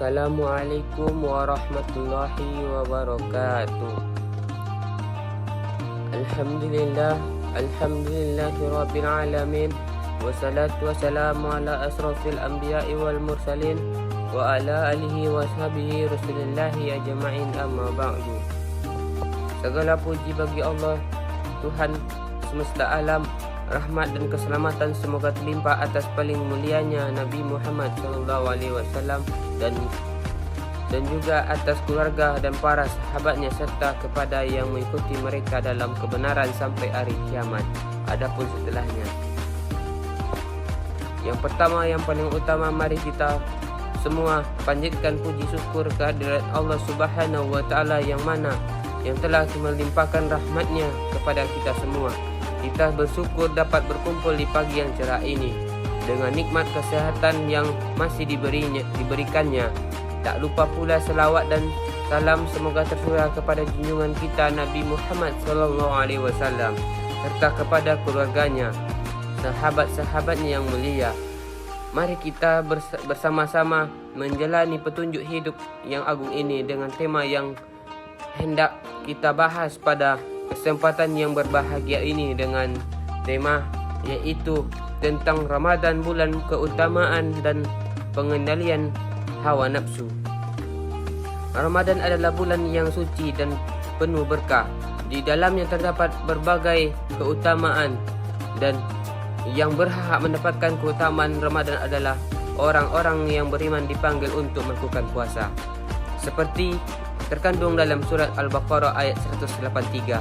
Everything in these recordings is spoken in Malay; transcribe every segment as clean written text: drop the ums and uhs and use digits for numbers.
Assalamualaikum warahmatullahi wabarakatuh. Alhamdulillahi rabbil alamin. Wassalatu wassalamu ala asrafil anbiya'i wal mursalin wa ala alihi wa sahbihi rasulillahi ajma'in, amma ba'du. Segala puji bagi Allah, Tuhan semesta alam. Rahmat dan keselamatan semoga terlimpah atas paling mulianya Nabi Muhammad SAW dan juga atas keluarga dan para sahabatnya serta kepada yang mengikuti mereka dalam kebenaran sampai hari kiamat. Adapun setelahnya, yang pertama, yang paling utama, mari kita semua panjatkan puji syukur kehadirat Allah Subhanahu wa Ta'ala yang mana yang telah melimpahkan rahmatnya kepada kita semua. Kita bersyukur dapat berkumpul di pagi yang cerah ini dengan nikmat kesehatan yang masih diberikannya. Tak lupa pula selawat dan salam semoga tercurah kepada junjungan kita Nabi Muhammad SAW serta kepada keluarganya, sahabat-sahabatnya yang mulia. Mari kita bersama-sama menjalani petunjuk hidup yang agung ini dengan tema yang hendak kita bahas pada kesempatan yang berbahagia ini, dengan tema yaitu tentang Ramadan, bulan keutamaan dan pengendalian hawa nafsu. Ramadan adalah bulan yang suci dan penuh berkah. Di dalamnya terdapat berbagai keutamaan, dan yang berhak mendapatkan keutamaan Ramadan adalah orang-orang yang beriman dipanggil untuk melakukan puasa. Seperti terkandung dalam surat Al-Baqarah ayat 183,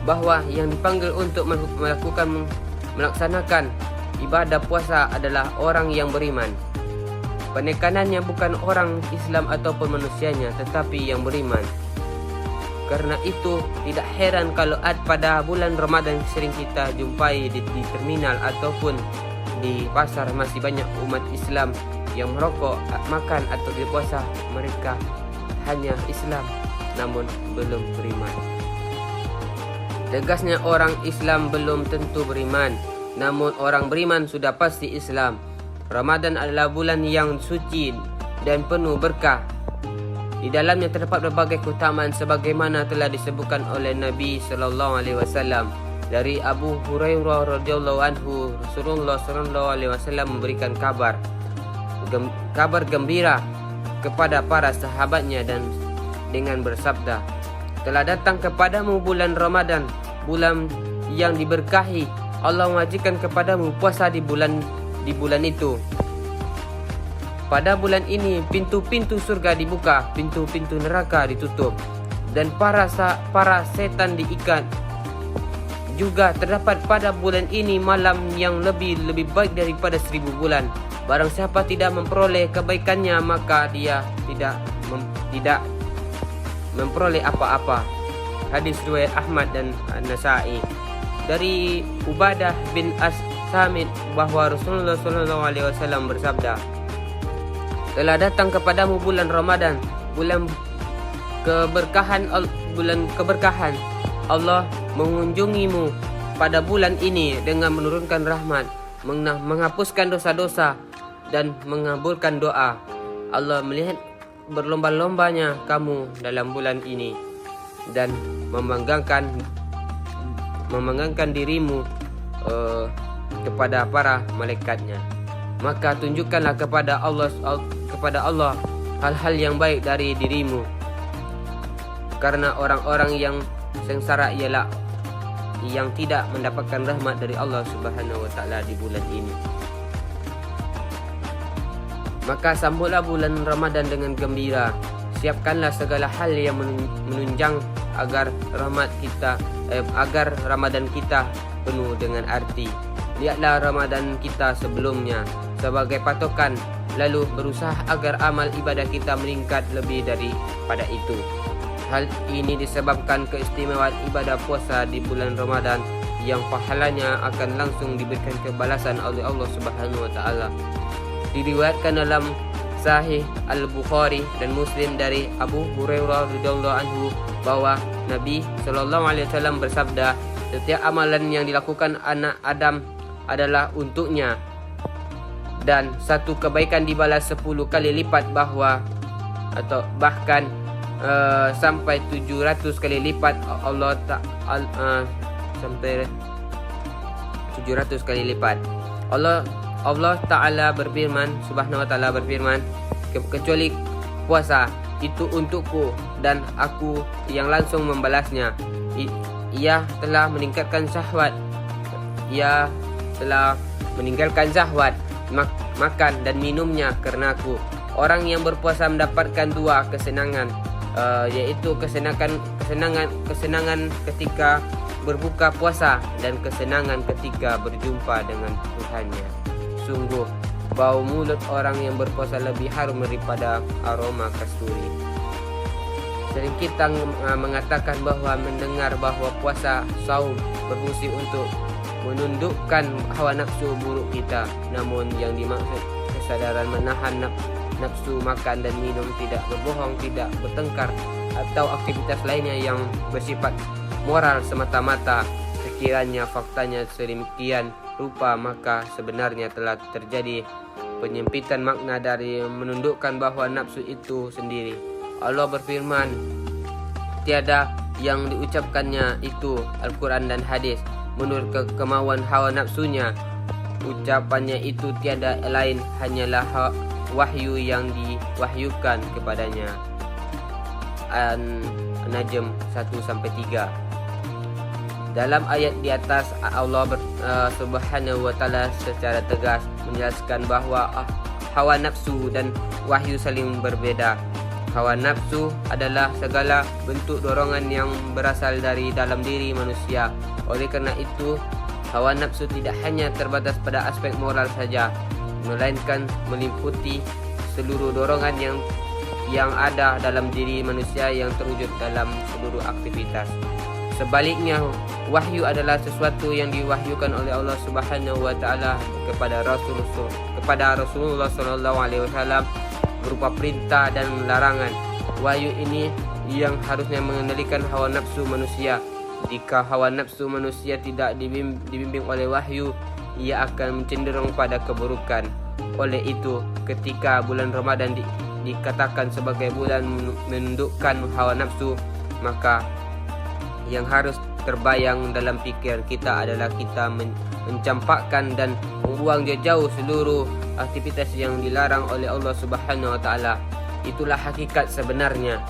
bahwa yang dipanggil untuk melaksanakan ibadah puasa adalah orang yang beriman. Penekanannya bukan orang Islam ataupun manusianya, tetapi yang beriman. Karena itu tidak heran kalau pada bulan Ramadan sering kita jumpai di terminal ataupun di pasar masih banyak umat Islam yang merokok, makan atau berpuasa. Mereka hanya Islam namun belum beriman. Tegasnya, orang Islam belum tentu beriman, namun orang beriman sudah pasti Islam. Ramadan adalah bulan yang suci dan penuh berkah. Di dalamnya terdapat berbagai keutamaan sebagaimana telah disebutkan oleh Nabi SAW. Dari Abu Hurairah radhiyallahu anhu, Rasulullah SAW memberikan kabar gembira kepada para sahabatnya dan dengan bersabda, telah datang kepadamu bulan Ramadan, bulan yang diberkahi. Allah mewajibkan kepadamu puasa di bulan itu. Pada bulan ini pintu-pintu surga dibuka, pintu-pintu neraka ditutup, dan para setan diikat. Juga terdapat pada bulan ini malam yang lebih baik daripada 1000 bulan. Barang siapa tidak memperoleh kebaikannya, maka dia tidak memperoleh apa-apa. Hadis riwayat Ahmad dan An-Nasa'i. Dari Ubadah bin As-Samit bahwa Rasulullah SAW bersabda, telah datang kepadamu bulan Ramadan, bulan keberkahan. Allah mengunjungimu pada bulan ini dengan menurunkan rahmat, menghapuskan dosa-dosa dan mengabulkan doa. Allah melihat berlomba-lombanya kamu dalam bulan ini dan memanggangkan dirimu kepada para malaikatnya. Maka tunjukkanlah kepada Allah hal-hal yang baik dari dirimu, karena orang-orang yang sengsara ialah yang tidak mendapatkan rahmat dari Allah Subhanahu wa Ta'ala di bulan ini. Maka sambutlah bulan Ramadan dengan gembira. Siapkanlah segala hal yang menunjang agar Ramadan kita penuh dengan arti. Lihatlah Ramadan kita sebelumnya sebagai patokan, lalu berusaha agar amal ibadah kita meningkat lebih daripada itu. Hal ini disebabkan keistimewaan ibadah puasa di bulan Ramadan yang pahalanya akan langsung diberikan kebalasan oleh Allah Subhanahu wa Ta'ala. Diriwayatkan dalam Sahih Al-Bukhari dan Muslim dari Abu Hurairah radhiyallahu anhu bahwa Nabi SAW bersabda, setiap amalan yang dilakukan anak Adam adalah untuknya, dan satu kebaikan dibalas 10 kali lipat bahkan sampai 700 kali lipat. Sampai 700 kali lipat. Allah Ta'ala berfirman, Subhanahu wa Ta'ala berfirman, kecuali puasa itu untukku dan aku yang langsung membalasnya. Ia telah meningkatkan syahwat. Ia telah meninggalkan syahwat makan dan minumnya karenaku. Orang yang berpuasa mendapatkan dua kesenangan, yaitu kesenangan ketika berbuka puasa dan kesenangan ketika berjumpa dengan Tuhannya. Sungguh bau mulut orang yang berpuasa lebih harum daripada aroma kasturi. Sering kita mengatakan bahwa mendengar bahwa puasa saum berfungsi untuk menundukkan hawa nafsu buruk kita. Namun yang dimaksud kesadaran menahan nafsu makan dan minum, tidak berbohong, tidak bertengkar, atau aktivitas lainnya yang bersifat moral semata-mata. Sekiranya faktanya sedemikian rupa, maka sebenarnya telah terjadi penyempitan makna dari menundukkan bahwa nafsu itu sendiri. Allah berfirman, tiada yang diucapkannya itu Al-Quran dan hadis menurut kemauan hawa nafsunya. Ucapannya itu tiada lain hanyalah wahyu yang diwahyukan kepadanya. An-Najm 1-3. Dalam ayat di atas, Allah Subhanahu wa Ta'ala secara tegas menjelaskan bahwa hawa nafsu dan wahyu saling berbeda. Hawa nafsu adalah segala bentuk dorongan yang berasal dari dalam diri manusia. Oleh karena itu, hawa nafsu tidak hanya terbatas pada aspek moral saja, melainkan meliputi seluruh dorongan yang ada dalam diri manusia yang terwujud dalam seluruh aktivitas. Sebaliknya, wahyu adalah sesuatu yang diwahyukan oleh Allah Subhanahu wa Ta'ala kepada Rasulullah sallallahu alaihi wasallam berupa perintah dan larangan. Wahyu ini yang harusnya mengendalikan hawa nafsu manusia. Jika hawa nafsu manusia tidak dibimbing oleh wahyu, ia akan cenderung pada keburukan. Oleh itu, ketika bulan Ramadan dikatakan sebagai bulan menundukkan hawa nafsu, maka yang harus terbayang dalam pikiran kita adalah kita mencampakkan dan membuang jauh seluruh aktivitas yang dilarang oleh Allah Subhanahu wa Ta'ala. Itulah hakikat sebenarnya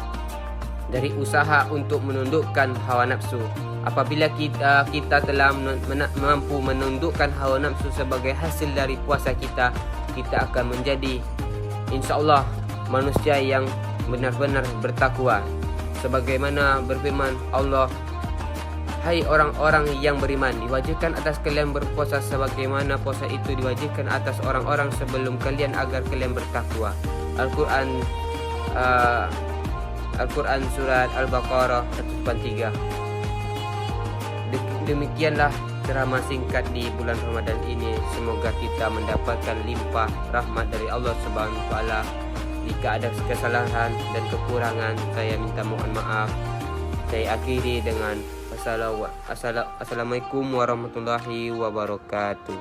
dari usaha untuk menundukkan hawa nafsu. Apabila kita telah mampu menundukkan hawa nafsu sebagai hasil dari puasa kita akan menjadi, insya-Allah, manusia yang benar-benar bertakwa. Sebagaimana berfirman Allah, hai orang-orang yang beriman, diwajibkan atas kalian berpuasa sebagaimana puasa itu diwajibkan atas orang-orang sebelum kalian agar kalian bertakwa. Al-Quran Surat Al-Baqarah 103. Demikianlah ceramah singkat di bulan Ramadan ini. Semoga kita mendapatkan limpah rahmat dari Allah Subhanahu wa Ta'ala. Jika ada kesalahan dan kekurangan, saya minta mohon maaf. Saya akhiri dengan Assalamualaikum warahmatullahi wabarakatuh.